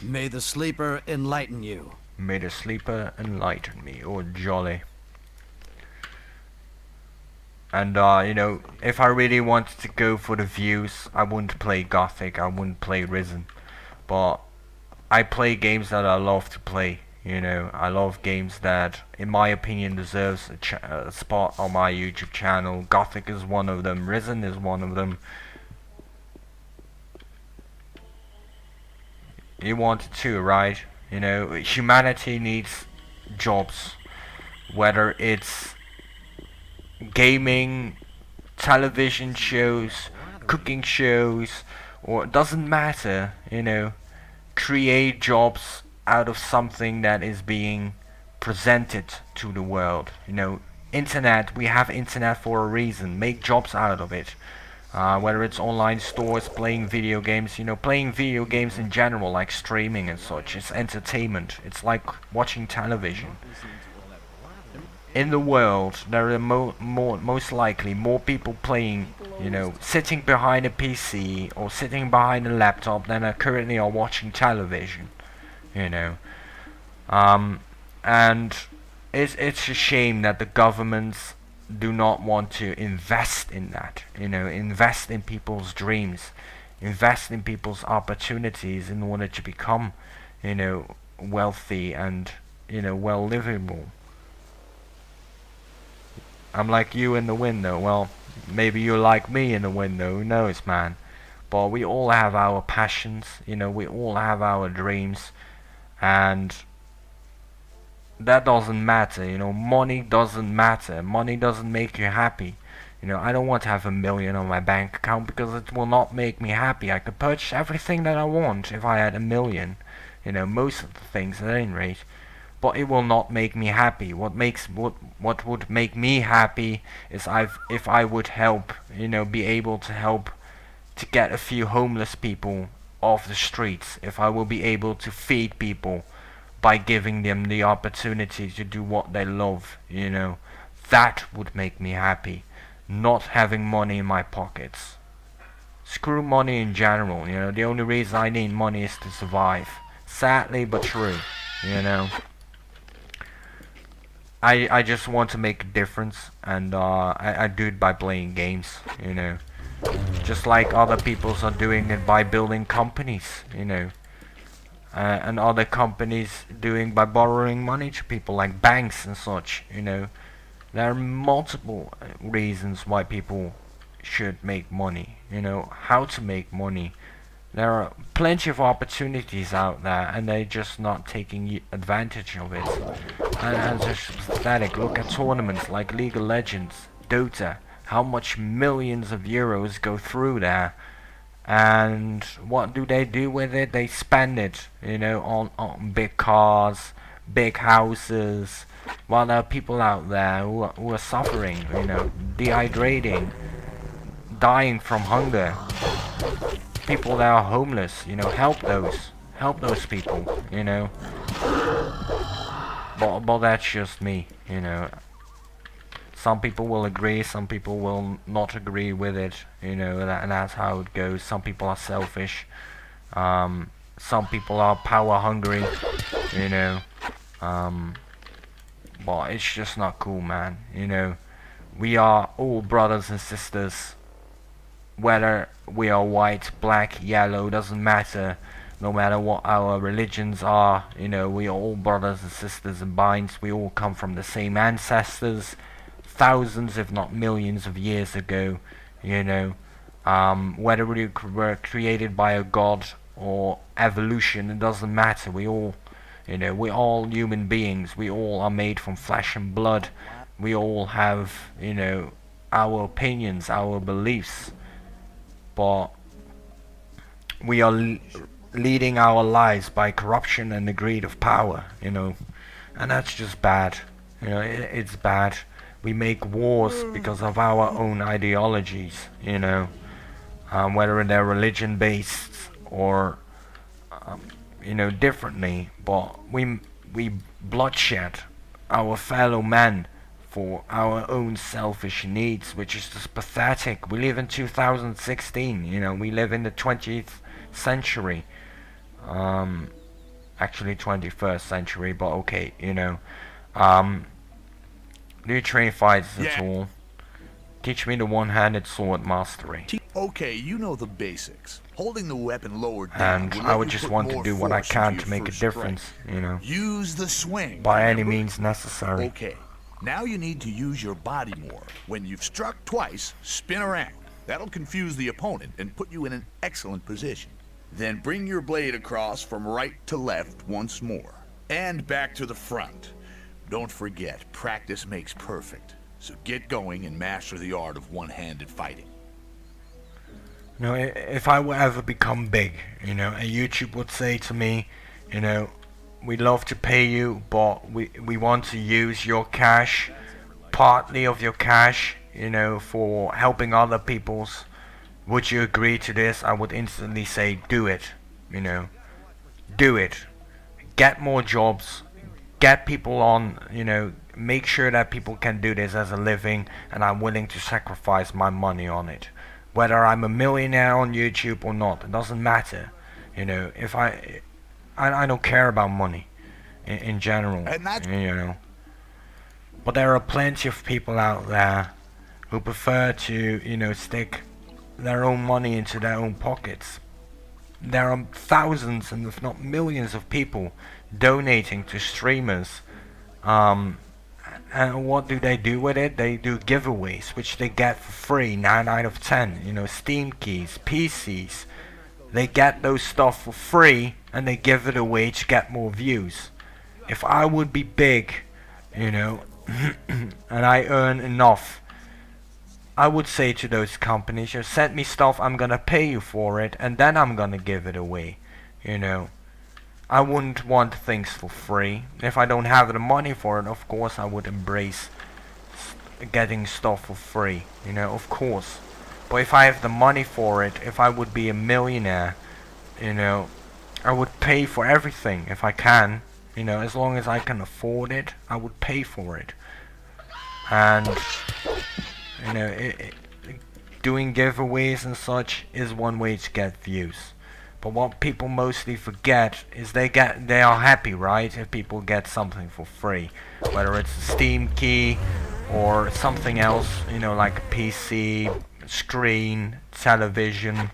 May the sleeper enlighten you. May the sleeper enlighten me. Oh, jolly. And if I really wanted to go for the views, I wouldn't play Gothic, I wouldn't play Risen. But I play games that I love to play. I love games that, in my opinion, deserves a spot on my YouTube channel. Gothic is one of them. Risen is one of them. You want it too, right? Humanity needs jobs, whether it's gaming, television shows, cooking shows, or it doesn't matter, create jobs out of something that is being presented to the world. Internet, we have internet for a reason. Make jobs out of it. Whether it's online stores, playing video games, playing video games in general, like streaming and such, it's entertainment. It's like watching television. In the world, there are most likely more people playing, sitting behind a PC or sitting behind a laptop than are currently are watching television, you know. And it's a shame that the governments do not want to invest in that, invest in people's dreams, invest in people's opportunities in order to become, wealthy and, well livable. I'm like you in the window. Well, maybe you're like me in the window. Who knows, man? But we all have our passions. We all have our dreams, and that doesn't matter. Money doesn't matter. Money doesn't make you happy. I don't want to have 1 million on my bank account because it will not make me happy. I could purchase everything that I want if I had 1 million. Most of the things at any rate. But it will not make me happy. What would make me happy is if I would help, be able to help to get a few homeless people off the streets. If I will be able to feed people by giving them the opportunity to do what they love, that would make me happy. Not having money in my pockets. Screw money in general, the only reason I need money is to survive. Sadly but true, I just want to make a difference, and I do it by playing games, just like other people are doing it by building companies, and other companies doing by borrowing money to people like banks and such, There are multiple reasons why people should make money, how to make money. There are plenty of opportunities out there, and they're just not taking advantage of it. And it's just pathetic. Look at tournaments like League of Legends, Dota, how much millions of euros go through there. And what do they do with it? They spend it, on big cars, big houses, while there are people out there who are suffering, dehydrating, dying from hunger. People that are homeless, help those people, But that's just me, Some people will agree, some people will not agree with it, and that's how it goes. Some people are selfish, some people are power hungry, but it's just not cool, man, We are all brothers and sisters. Whether we are white, black, yellow, doesn't matter. No matter what our religions are, we are all brothers and sisters and binds. We all come from the same ancestors, thousands if not millions of years ago, Whether we were created by a god or evolution, it doesn't matter. We're all human beings. We all are made from flesh and blood. We all have, our opinions, our beliefs. But we are leading our lives by corruption and the greed of power, and that's just bad. It's bad. We make wars because of our own ideologies, whether they're religion based or differently. But we bloodshed our fellow men for our own selfish needs, which is just pathetic. We live in 2016, we live in the 20th century. Actually 21st century, but okay, you know. Do you train fights at all? Teach me the one-handed sword mastery. Okay, you know the basics. Holding the weapon lower down And I would just want to do what I can to make a difference, you know. Use the swing. By any means necessary. Okay, now you need to use your body more. When you've struck twice, spin around. That'll confuse the opponent and put you in an excellent position. Then bring your blade across from right to left once more. And back to the front. Don't forget, practice makes perfect. So get going and master the art of one-handed fighting. You know, if I would ever become big, you know, and YouTube would say to me, you know, we'd love to pay you, but we want to use your cash, partly of your cash, you know, for helping other people's. Would you agree to this? I would instantly say, do it, you know, do it. Get more jobs, get people on, you know, make sure that people can do this as a living, and I'm willing to sacrifice my money on it. Whether I'm a millionaire on YouTube or not, it doesn't matter. You know, if I don't care about money in general, you know. But there are plenty of people out there who prefer to, you know, stick their own money into their own pockets. There are thousands and if not millions of people donating to streamers. And what do they do with it? They do giveaways, which they get for free, 9 out of 10. You know, Steam keys, PCs. They get those stuff for free, and they give it away to get more views. If I would be big, you know, and I earn enough, I would say to those companies, you send me stuff, I'm gonna pay you for it, and then I'm gonna give it away, you know. I wouldn't want things for free. If I don't have the money for it, of course I would embrace getting stuff for free, you know, of course. But if I have the money for it, if I would be a millionaire, you know, I would pay for everything if I can, you know, as long as I can afford it, I would pay for it. And, you know, doing giveaways and such is one way to get views. But what people mostly forget is they are happy, right, if people get something for free, whether it's a Steam key or something else, you know, like a PC, screen, television,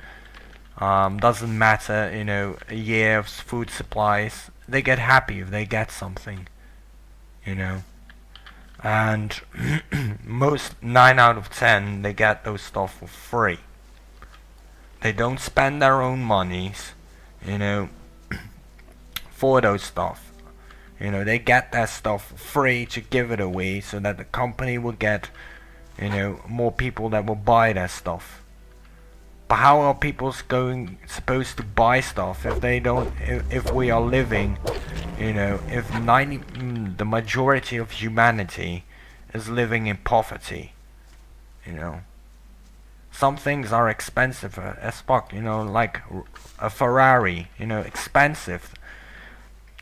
doesn't matter, you know, a year of food supplies. They get happy if they get something, you know. And most 9 out of 10 they get those stuff for free. They don't spend their own monies, you know, for those stuff. You know, they get that stuff for free to give it away so that the company will get, you know, more people that will buy their stuff. But how are people supposed to buy stuff if they don't, if we are living, you know, if the majority of humanity is living in poverty, you know. Some things are expensive as fuck, you know, like a Ferrari, you know, expensive.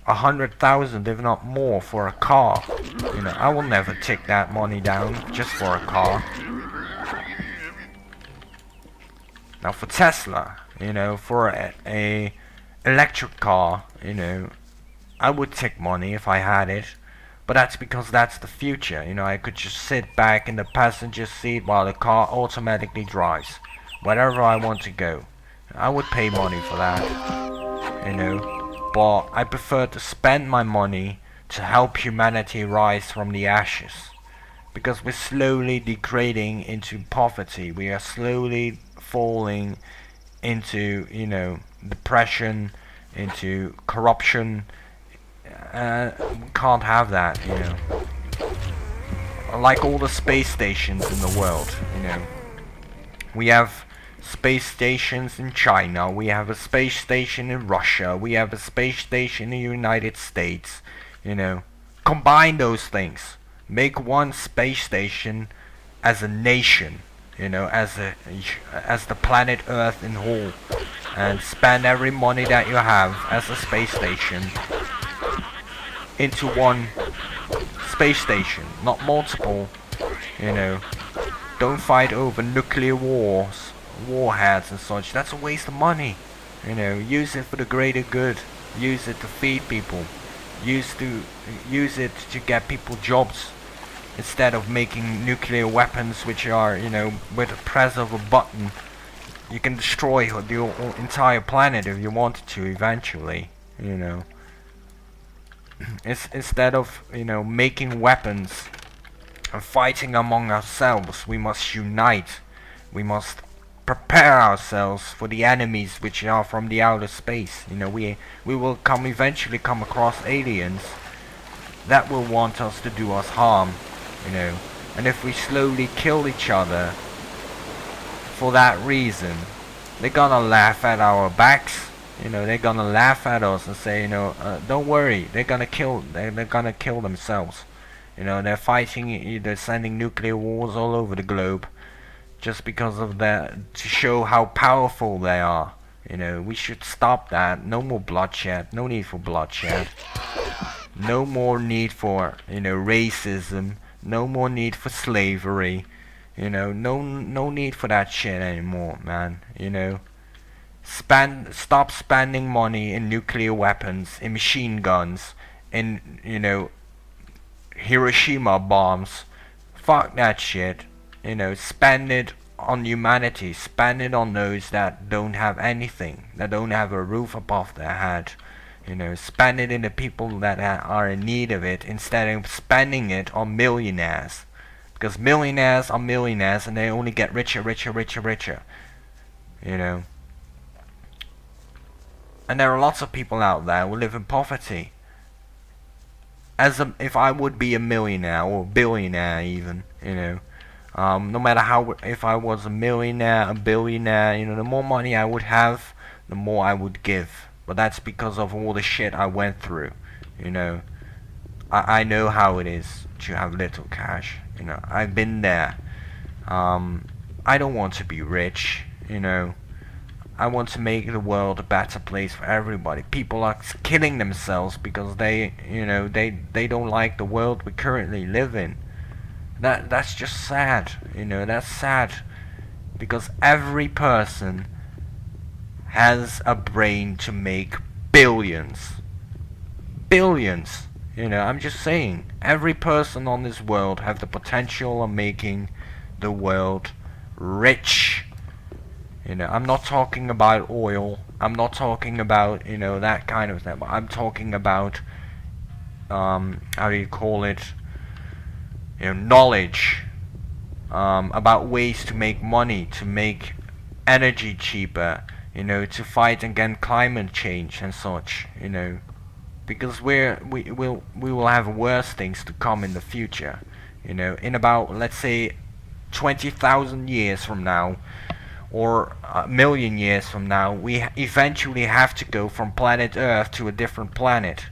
100,000 if not more for a car. You know, I will never take that money down just for a car. Now for Tesla, you know, for a electric car, you know, I would take money if I had it. But that's because that's the future, you know. I could just sit back in the passenger seat while the car automatically drives wherever I want to go. I would pay money for that, you know. But I prefer to spend my money to help humanity rise from the ashes, because we're slowly degrading into poverty. We are slowly falling into, you know, depression, into corruption. We can't have that, you know. Like all the space stations in the world, you know. We have space stations in China, we have a space station in Russia, we have a space station in the United States, you know. Combine those things. Make one space station as a nation, you know, as the planet Earth in whole. And spend every money that you have as a space station into one space station, not multiple, you know. Don't fight over nuclear warheads and such. That's a waste of money, you know. Use it for the greater good, use it to feed people, use it to get people jobs, instead of making nuclear weapons which are, you know, with a press of a button you can destroy the entire planet if you wanted to eventually, you know. Instead of, you know, making weapons and fighting among ourselves, we must unite. We must prepare ourselves for the enemies which are from the outer space. You know, we will eventually come across aliens that will want us to do us harm, you know. And if we slowly kill each other for that reason, they're gonna laugh at our backs. You know, they're gonna laugh at us and say, you know, don't worry, they're gonna kill themselves. You know, they're fighting, they're sending nuclear wars all over the globe just because of that, to show how powerful they are. You know, we should stop that. No more bloodshed. No need for bloodshed. No more need for, you know, racism. No more need for slavery. You know, no need for that shit anymore, man. You know, stop spending money in nuclear weapons, in machine guns, in, you know, Hiroshima bombs. Fuck that shit. You know, spend it on humanity. Spend it on those that don't have anything, that don't have a roof above their head. You know, spend it in the people that are in need of it, instead of spending it on millionaires. Because millionaires are millionaires and they only get richer, richer, richer, richer. You know. And there are lots of people out there who live in poverty. If I would be a millionaire or billionaire even, you know, no matter how, if I was a millionaire, a billionaire, you know, the more money I would have, the more I would give. But that's because of all the shit I went through, you know. I know how it is to have little cash, you know. I've been there. I don't want to be rich, you know. I want to make the world a better place for everybody. People are killing themselves because they, you know, they don't like the world we currently live in. That's just sad, you know. That's sad because every person has a brain to make billions. Billions. You know, I'm just saying, every person on this world have the potential of making the world rich. You know, I'm not talking about oil. I'm not talking about, you know, that kind of thing. But I'm talking about, how do you call it? You know, knowledge. About ways to make money, to make energy cheaper. You know, to fight against climate change and such. You know, because we will have worse things to come in the future. You know, in about, let's say, 20,000 years from now, or a million years from now, we eventually have to go from planet Earth to a different planet.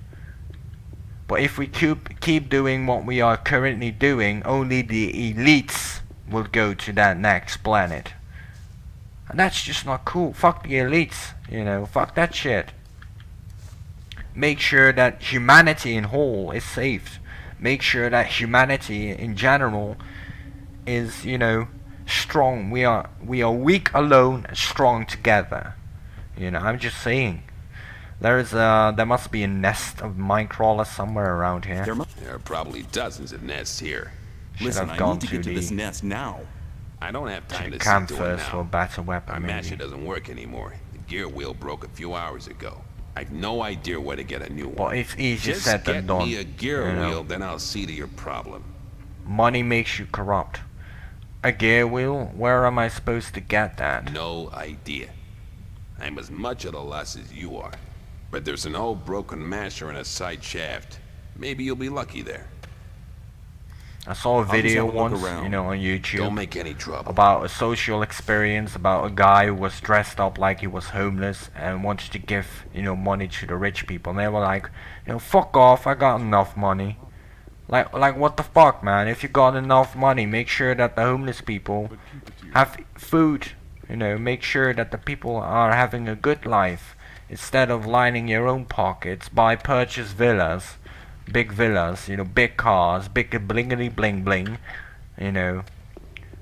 But if we keep doing what we are currently doing, only the elites will go to that next planet. And that's just not cool. Fuck the elites, you know, fuck that shit. Make sure that humanity in whole is safe. Make sure that humanity in general is, you know, strong. We are weak alone, strong together. You know, I'm just saying. There must be a nest of mine crawlers somewhere around here. There are probably dozens of nests here. Listen, I need to get to this nest now. I don't have time to camp sit to it first for a now. better weapon. My maybe. masher doesn't work anymore. The gear wheel broke a few hours ago. I've no idea where to get a new Well, one. it's easier Just said get than done. me a gear you know. wheel, then I'll see to your problem. Money makes you corrupt. A gear wheel? Where am I supposed to get that? No idea. I'm as much at a loss as you are. But there's an old broken masher in a side shaft. Maybe you'll be lucky there. I saw a just video have a look once, around. you know, on YouTube. Don't make any trouble. About a social experience about a guy who was dressed up like he was homeless and wanted to give, you know, money to the rich people. And they were like, you know, fuck off, I got enough money. Like what the fuck, man? If you got enough money, make sure that the homeless people have food. You know, make sure that the people are having a good life. Instead of lining your own pockets, purchase villas. Big villas, you know, big cars, big blingity bling bling, you know.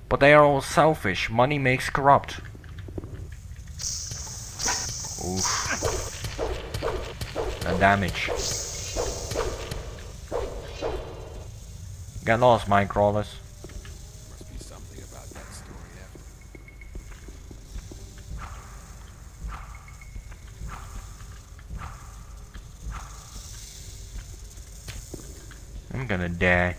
But they are all selfish. Money makes corrupt. Oof. damage. Get lost, mine crawlers. Must be something about that story I'm gonna die.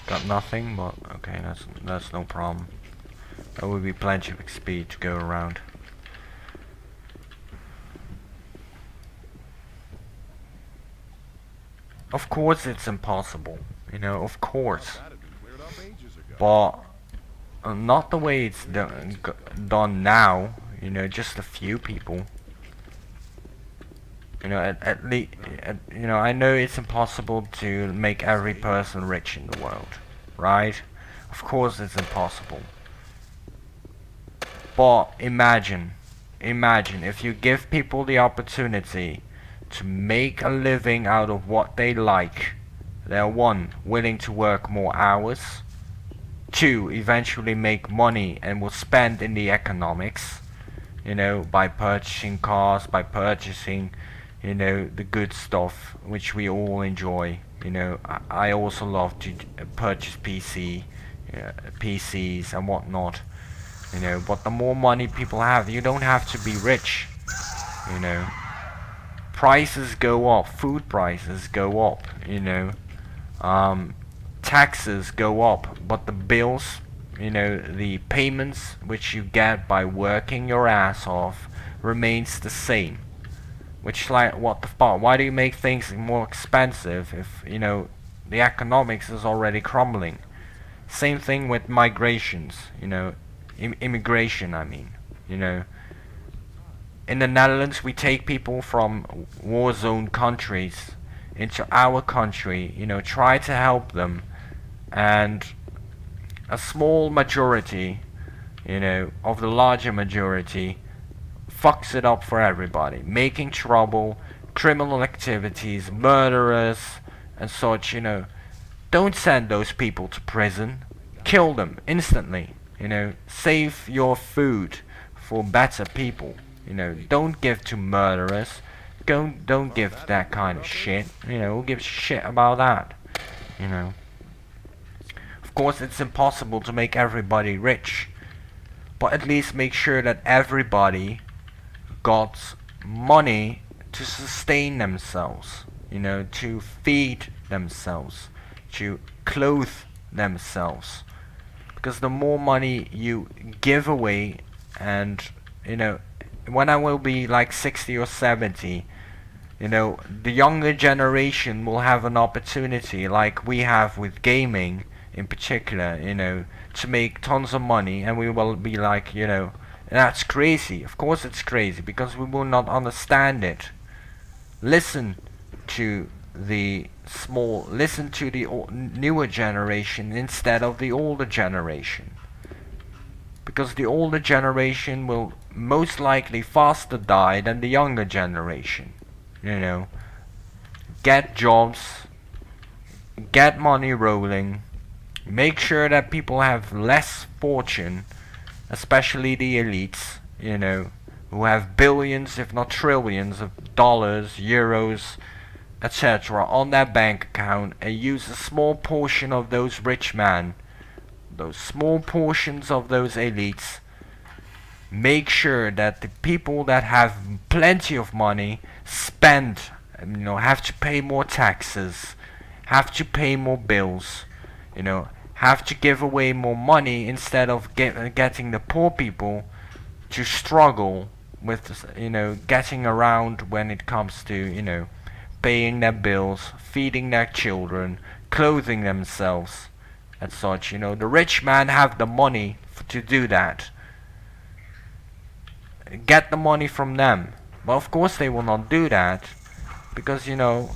Got nothing, but okay, that's no problem. There will be plenty of XP to go around. Of course it's impossible, you know, of course. But not the way it's done now, you know, just a few people. You know, at least, you know, I know it's impossible to make every person rich in the world, right? Of course it's impossible. But imagine if you give people the opportunity to make a living out of what they like, they're 1, willing to work more hours, 2, eventually make money and will spend in the economics, you know, by purchasing cars, by purchasing, you know, the good stuff which we all enjoy. You know, I also love to purchase PCs and whatnot. You know, but the more money people have, you don't have to be rich. You know, prices go up, food prices go up. You know, taxes go up, but the bills, you know, the payments which you get by working your ass off remains the same. Which, like, what the fuck? Why do you make things more expensive if, you know, the economics is already crumbling? Same thing with migrations, you know, immigration, I mean, you know. In the Netherlands, we take people from war-zone countries into our country, you know, try to help them, and a small majority, you know, of the larger majority fucks it up for everybody, making trouble, criminal activities, murderers, and such, you know. Don't send those people to prison. Kill them instantly, you know. Save your food for better people, you know. Don't give to murderers. Don't give that kind of shit, you know. Who gives a shit about that, you know. Of course, it's impossible to make everybody rich, but at least make sure that everybody got money to sustain themselves, you know, to feed themselves, to clothe themselves. Because the more money you give away, and, you know, when I will be like 60 or 70, you know, the younger generation will have an opportunity, like we have with gaming in particular, you know, to make tons of money, and we will be like, you know, that's crazy. Of course it's crazy, because we will not understand it. Listen to the newer generation instead of the older generation. Because the older generation will most likely faster die than the younger generation. You know, get jobs, get money rolling, make sure that people have less fortune, especially the elites, you know, who have billions if not trillions of dollars, euros, etc. on their bank account, and use a small portion of those rich men, those small portions of those elites. Make sure that the people that have plenty of money spend, you know, have to pay more taxes, have to pay more bills, you know, have to give away more money instead of getting the poor people to struggle with, you know, getting around when it comes to, you know, paying their bills, feeding their children, clothing themselves, and such. You know, the rich man have the money to do that. Get the money from them. But of course they will not do that, because, you know,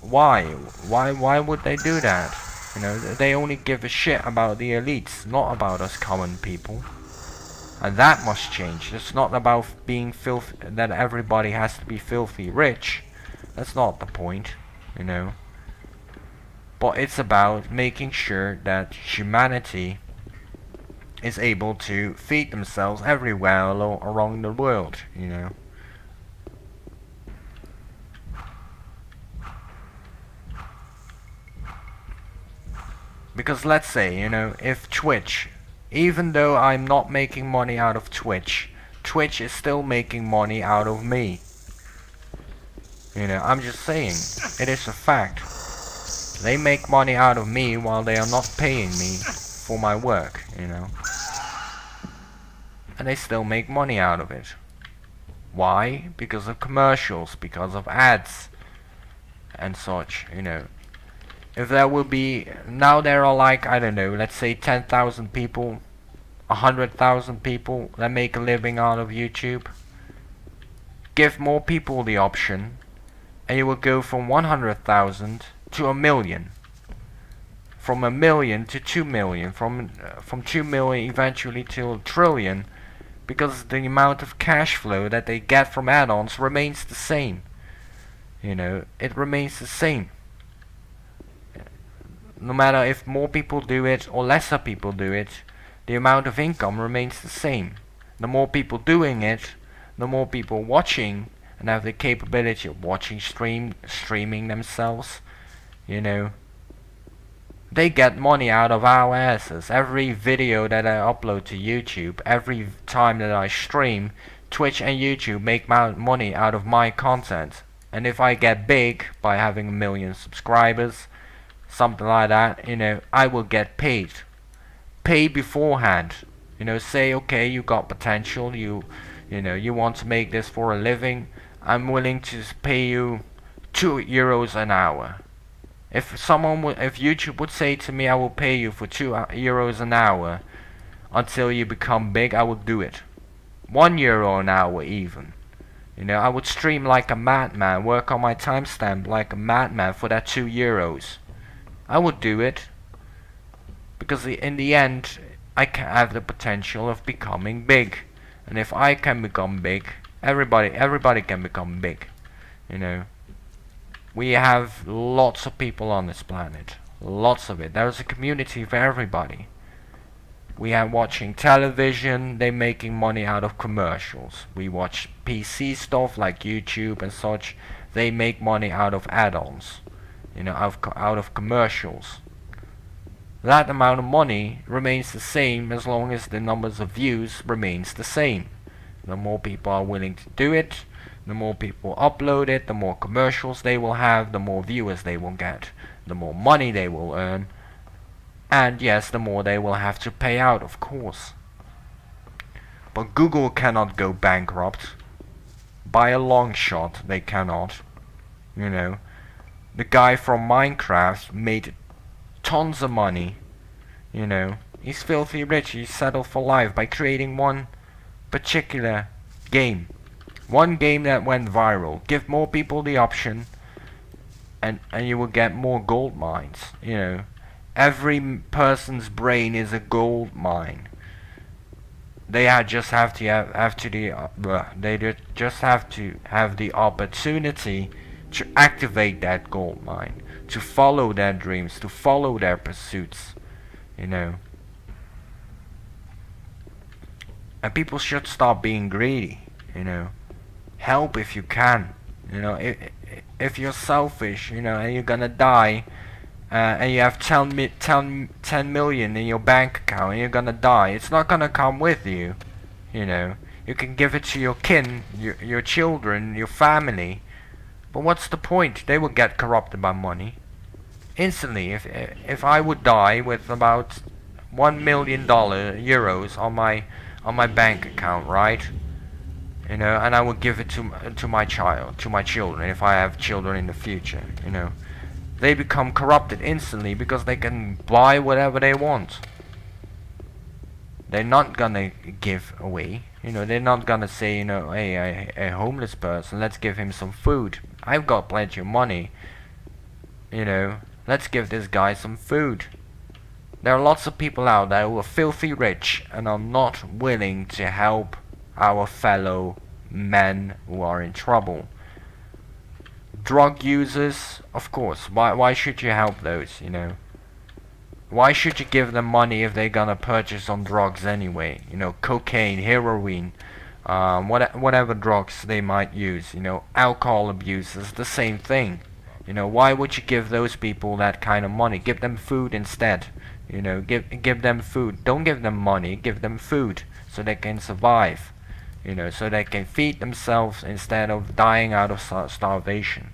why would they do that? You know, they only give a shit about the elites, not about us common people. And that must change. It's not about being filthy, that everybody has to be filthy rich. That's not the point, you know. but it's about making sure that humanity is able to feed themselves everywhere around the world, you know. Because let's say, you know, if Twitch, even though I'm not making money out of Twitch, Twitch is still making money out of me. You know, I'm just saying, it is a fact. They make money out of me while they are not paying me for my work, you know. And they still make money out of it. Why? Because of commercials, because of ads, and such, you know. If there will be, now there are like, I don't know, let's say 10,000 people, 100,000 people that make a living out of YouTube. Give more people the option, and you will go from 100,000 to a million. From a million to 2 million, from 2 million eventually to a trillion, because the amount of cash flow that they get from add-ons remains the same. You know, it remains the same. No matter if more people do it or lesser people do it, the amount of income remains the same. The more people doing it, the more people watching and have the capability of watching streaming themselves, you know. They get money out of our asses. Every video that I upload to YouTube, every time that I stream, Twitch and YouTube make money out of my content. And if I get big by having 1 million subscribers, something like that, you know, I will get paid. Pay beforehand. You know, say, okay, you got potential, you know, you want to make this for a living, I'm willing to pay you €2 an hour. If YouTube would say to me, I will pay you for €2 an hour until you become big, I would do it. €1 an hour even. You know, I would stream like a madman, work on my timestamp like a madman for that €2. I would do it. Because in the end, I can have the potential of becoming big. And if I can become big, everybody can become big. You know. We have lots of people on this planet. Lots of it. There's a community for everybody. We are watching television, they're making money out of commercials. We watch PC stuff like YouTube and such, they make money out of add-ons. You know, out of commercials. That amount of money remains the same as long as the numbers of views remains the same. The more people are willing to do it, the more people upload it, the more commercials they will have, the more viewers they will get, the more money they will earn, and yes, the more they will have to pay out, of course. But Google cannot go bankrupt. By a long shot, they cannot. You know, the guy from Minecraft made tons of money. You know, he's filthy rich, he's settled for life by creating one particular game. One game that went viral. Give more people the option, and you will get more gold mines. You know, every person's brain is a gold mine. They just have to have the opportunity to activate that gold mine, to follow their dreams, to follow their pursuits. You know, and people should stop being greedy. You know. Help if you can. You know, if you're selfish, you know, and you're gonna die, and you have 10 million in your bank account, and you're gonna die, it's not gonna come with you. You know, you can give it to your kin, your children, your family, but what's the point? They will get corrupted by money instantly. If I would die with about $1 million euros on my bank account, right? You know, and I will give it to my children, if I have children in the future. You know, they become corrupted instantly because they can buy whatever they want. They're not gonna give away. You know, they're not gonna say, you know, hey, a homeless person, let's give him some food. I've got plenty of money. You know, let's give this guy some food. There are lots of people out there who are filthy rich and are not willing to help our fellow men who are in trouble. drug users, of course, why should you help those, you know? Why should you give them money if they're gonna purchase on drugs anyway? You know, cocaine, heroin, whatever drugs they might use, you know, alcohol abuse is the same thing. You know, why would you give those people that kind of money? Give them food instead. You know, give them food. Don't give them money, give them food so they can survive. You know, so they can feed themselves instead of dying out of starvation.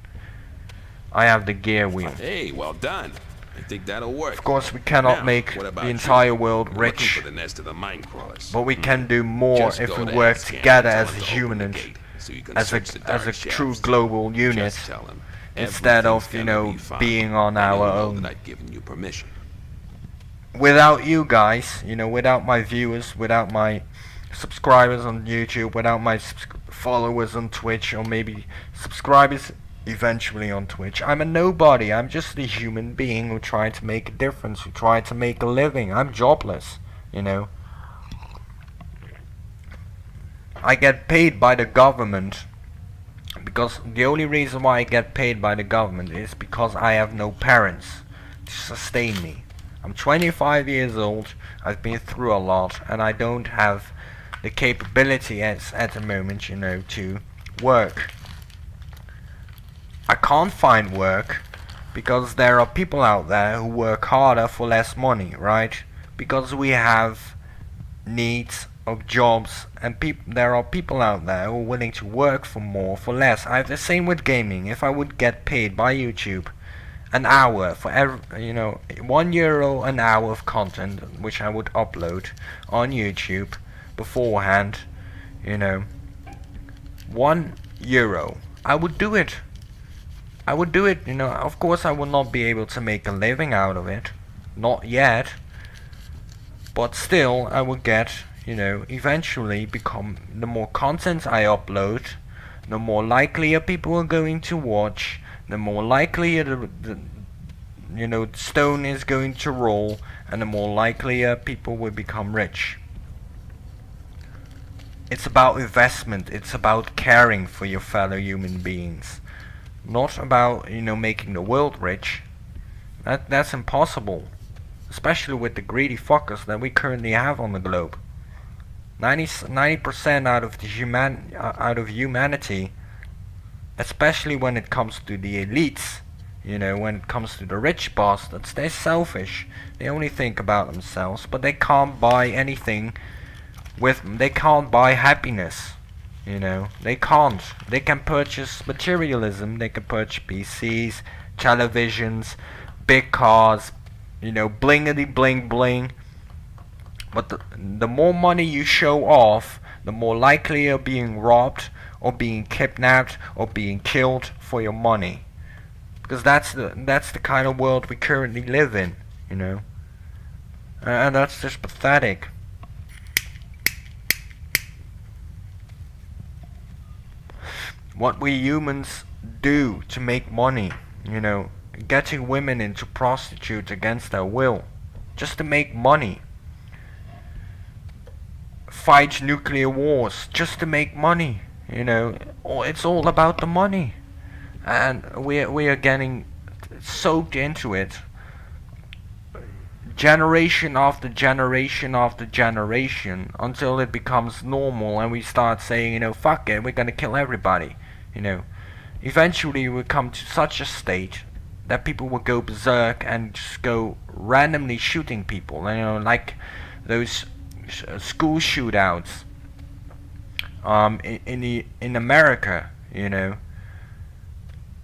I have the gear wheel. Hey, well done. I think that'll work. Of course, we cannot Now, make what about the entire you? world You're rich, looking for the nest of the mine crawlers. but we can do more Just if go we to work Scanty together and as tell a them to open the unit, gate so you can as search the a dark true shafts. global unit, Just tell them instead of, everything's you gonna know, be fine. being on And our they'll know own. that I've given you permission. Without you guys, you know, without my viewers, without my subscribers on YouTube, without my followers on Twitch, or maybe subscribers eventually on Twitch, I'm a nobody. I'm just a human being who tried to make a difference, who tried to make a living. I'm jobless, you know. I get paid by the government because the only reason why I get paid by the government is because I have no parents to sustain me. I'm 25 years old, I've been through a lot, and I don't have the capability at the moment, you know, to work. I can't find work because there are people out there who work harder for less money, right? Because we have needs of jobs, and there are people out there who are willing to work for more for less. I have the same with gaming. If I would get paid by YouTube an hour for every, you know, €1 an hour of content which I would upload on YouTube beforehand, you know, €1, I would do it. I would do it, you know. Of course I will not be able to make a living out of it, not yet, but still I will get, you know, eventually become, the more content I upload, the more likely people are going to watch, the more likely the you know, the stone is going to roll, and the more likely people will become rich. It's about investment, it's about caring for your fellow human beings. Not about, you know, making the world rich. That's impossible. Especially with the greedy fuckers that we currently have on the globe. 90% out of humanity, especially when it comes to the elites, you know, when it comes to the rich bastards, they're selfish. They only think about themselves, but they can't buy anything they can't buy happiness. You know, they can't. They can purchase materialism, they can purchase PCs, televisions, big cars, you know, blingity bling bling. But the more money you show off, the more likely you're being robbed, or being kidnapped, or being killed for your money. Because that's the kind of world we currently live in, you know. And that's just pathetic. What we humans do to make money, you know, getting women into prostitutes against their will, just to make money. Fight nuclear wars just to make money, you know. It's all about the money, and we are getting soaked into it, generation after generation after generation, until it becomes normal, and we start saying, you know, fuck it, we're gonna kill everybody, you know. Eventually we come to such a state that people will go berserk and just go randomly shooting people, you know, like those school shootouts in America, you know.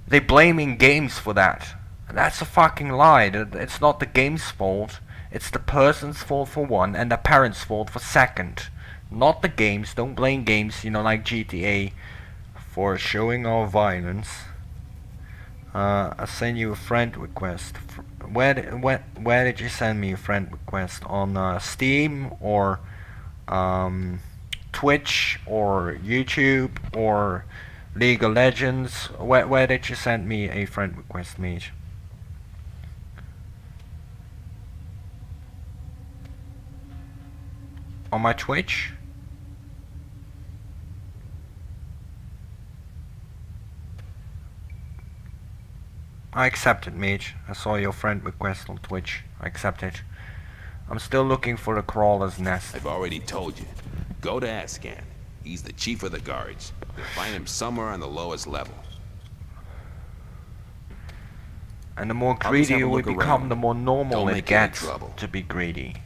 They blaming games for that. That's a fucking lie. It's not the game's fault. It's the person's fault for one, and the parents' fault for second. Not the games. Don't blame games, you know, like GTA, for showing our violence. I send you a friend request. Where did you send me a friend request? On Steam, or Twitch, or YouTube, or League of Legends? Where did you send me a friend request, mate? On my Twitch? I accepted, Mage. I saw your friend request on Twitch. I accepted. I'm still looking for the crawler's nest. I've already told you. Go to Ascan. He's the chief of the guards. You'll find him somewhere on the lowest level. And the more I'll just greedy have a we look become, around. the more normal Don't it make any gets trouble. to be greedy.